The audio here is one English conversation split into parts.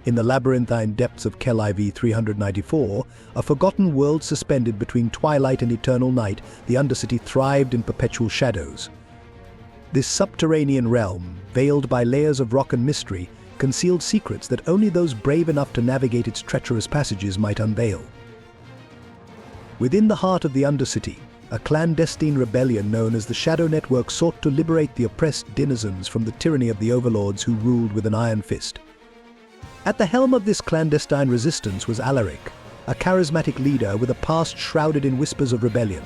In the labyrinthine depths of Kel IV 394, a forgotten world suspended between twilight and eternal night, the Undercity thrived in perpetual shadows. This subterranean realm, veiled by layers of rock and mystery, concealed secrets that only those brave enough to navigate its treacherous passages might unveil. Within the heart of the Undercity, a clandestine rebellion known as the Shadow Network sought to liberate the oppressed denizens from the tyranny of the Overlords who ruled with an iron fist. At the helm of this clandestine resistance was Alaric, a charismatic leader with a past shrouded in whispers of rebellion.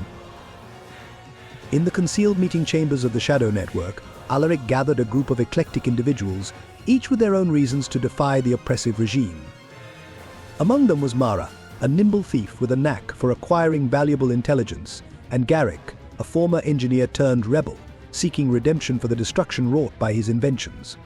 In the concealed meeting chambers of the Shadow Network, Alaric gathered a group of eclectic individuals, each with their own reasons to defy the oppressive regime. Among them was Mara, a nimble thief with a knack for acquiring valuable intelligence, and Garrick, a former engineer turned rebel, seeking redemption for the destruction wrought by his inventions.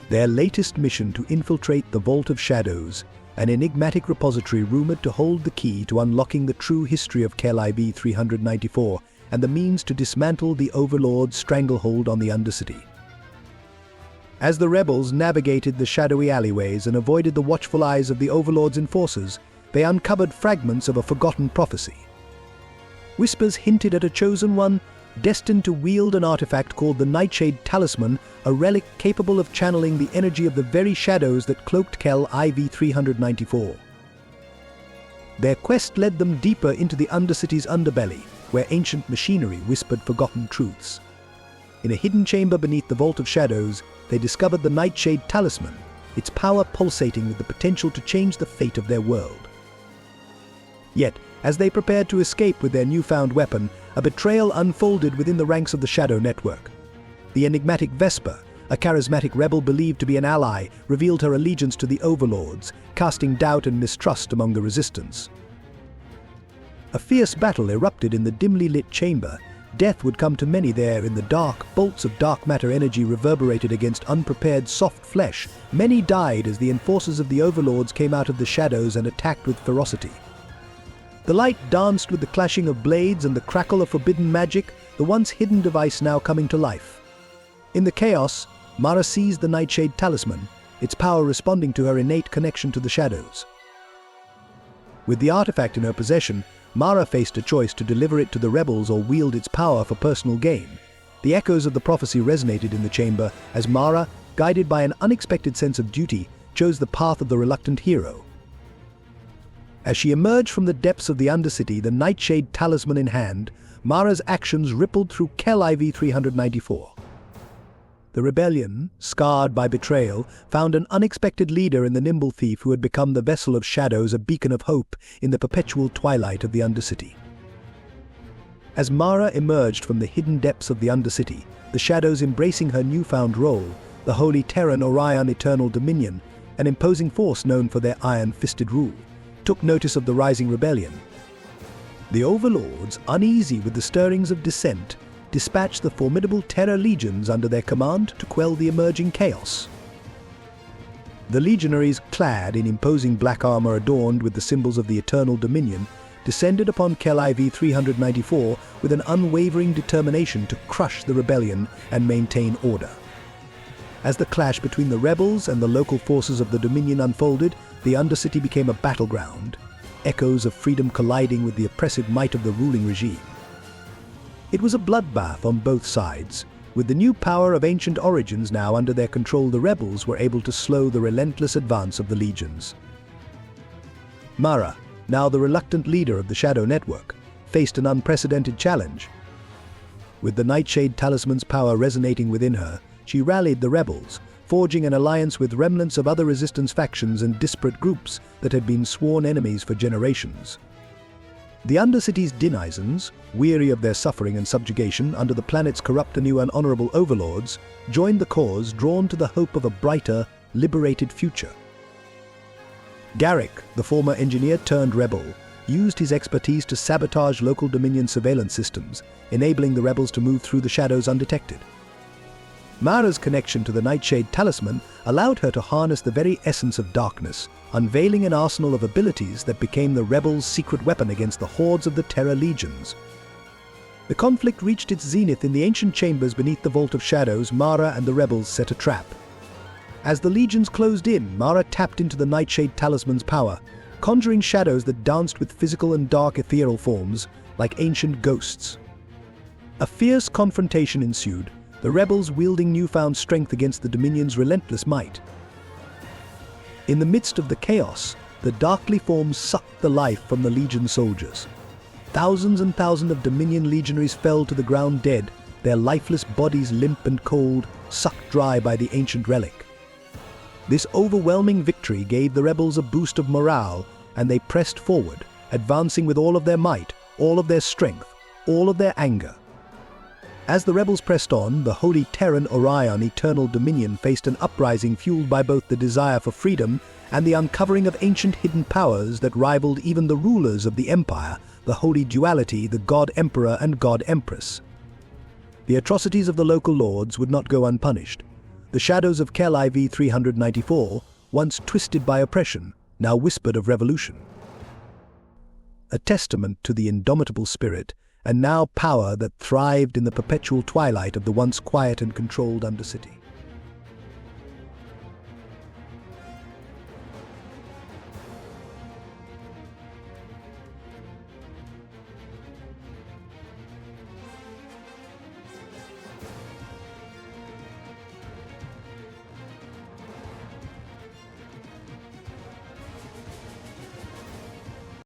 Their latest mission to infiltrate the Vault of Shadows, an enigmatic repository rumored to hold the key to unlocking the true history of Kel IV 394 and the means to dismantle the Overlord's stranglehold on the Undercity. As the rebels navigated the shadowy alleyways and avoided the watchful eyes of the Overlord's enforcers, they uncovered fragments of a forgotten prophecy. Whispers hinted at a chosen one, destined to wield an artifact called the Nightshade Talisman, a relic capable of channeling the energy of the very shadows that cloaked Kel IV 394. Their quest led them deeper into the Undercity's underbelly, where ancient machinery whispered forgotten truths. In a hidden chamber beneath the Vault of Shadows, they discovered the Nightshade Talisman, its power pulsating with the potential to change the fate of their world. Yet, as they prepared to escape with their newfound weapon, a betrayal unfolded within the ranks of the Shadow Network. The enigmatic Vesper, a charismatic rebel believed to be an ally, revealed her allegiance to the Overlords, casting doubt and mistrust among the resistance. A fierce battle erupted in the dimly lit chamber. Death would come to many there in the dark. Bolts of dark matter energy reverberated against unprepared soft flesh. Many died as the enforcers of the Overlords came out of the shadows and attacked with ferocity. The light danced with the clashing of blades and the crackle of forbidden magic, the once hidden device now coming to life. In the chaos, Mara seized the Nightshade Talisman, its power responding to her innate connection to the shadows. With the artifact in her possession, Mara faced a choice to deliver it to the rebels or wield its power for personal gain. The echoes of the prophecy resonated in the chamber as Mara, guided by an unexpected sense of duty, chose the path of the reluctant hero. As she emerged from the depths of the Undercity, the Nightshade Talisman in hand, Mara's actions rippled through Kel IV 394. The rebellion, scarred by betrayal, found an unexpected leader in the nimble thief who had become the vessel of shadows, a beacon of hope in the perpetual twilight of the Undercity. As Mara emerged from the hidden depths of the Undercity, the shadows embracing her newfound role, the holy Terra Orion Eternal Dominion, an imposing force known for their iron-fisted rule, took notice of the rising rebellion. The Overlords, uneasy with the stirrings of dissent, dispatched the formidable Terra legions under their command to quell the emerging chaos. The legionaries, clad in imposing black armor adorned with the symbols of the Eternal Dominion, descended upon Kel IV 394 with an unwavering determination to crush the rebellion and maintain order. As the clash between the rebels and the local forces of the Dominion unfolded, the Undercity became a battleground, echoes of freedom colliding with the oppressive might of the ruling regime. It was a bloodbath on both sides. With the new power of ancient origins now under their control, the rebels were able to slow the relentless advance of the legions. Mara, now the reluctant leader of the Shadow Network, faced an unprecedented challenge. With the Nightshade Talisman's power resonating within her, she rallied the rebels, forging an alliance with remnants of other resistance factions and disparate groups that had been sworn enemies for generations. The Undercity's denizens, weary of their suffering and subjugation under the planet's corrupt and unhonorable overlords, joined the cause, drawn to the hope of a brighter, liberated future. Garrick, the former engineer turned rebel, used his expertise to sabotage local Dominion surveillance systems, enabling the rebels to move through the shadows undetected. Mara's connection to the Nightshade Talisman allowed her to harness the very essence of darkness, unveiling an arsenal of abilities that became the rebels' secret weapon against the hordes of the Terra legions. The conflict reached its zenith in the ancient chambers beneath the Vault of Shadows. Mara and the rebels set a trap. As the legions closed in, Mara tapped into the Nightshade Talisman's power, conjuring shadows that danced with physical and dark ethereal forms, like ancient ghosts. A fierce confrontation ensued, the rebels wielding newfound strength against the Dominion's relentless might. In the midst of the chaos, the darkly forms sucked the life from the Legion soldiers. Thousands and thousands of Dominion legionaries fell to the ground dead, their lifeless bodies limp and cold, sucked dry by the ancient relic. This overwhelming victory gave the rebels a boost of morale, and they pressed forward, advancing with all of their might, all of their strength, all of their anger. As the rebels pressed on, the holy Terran Orion Eternal Dominion faced an uprising fueled by both the desire for freedom and the uncovering of ancient hidden powers that rivaled even the rulers of the Empire, the holy duality, the God Emperor and God Empress. The atrocities of the local lords would not go unpunished. The shadows of Kel IV 394, once twisted by oppression, now whispered of revolution. A testament to the indomitable spirit and now power that thrived in the perpetual twilight of the once quiet and controlled Undercity.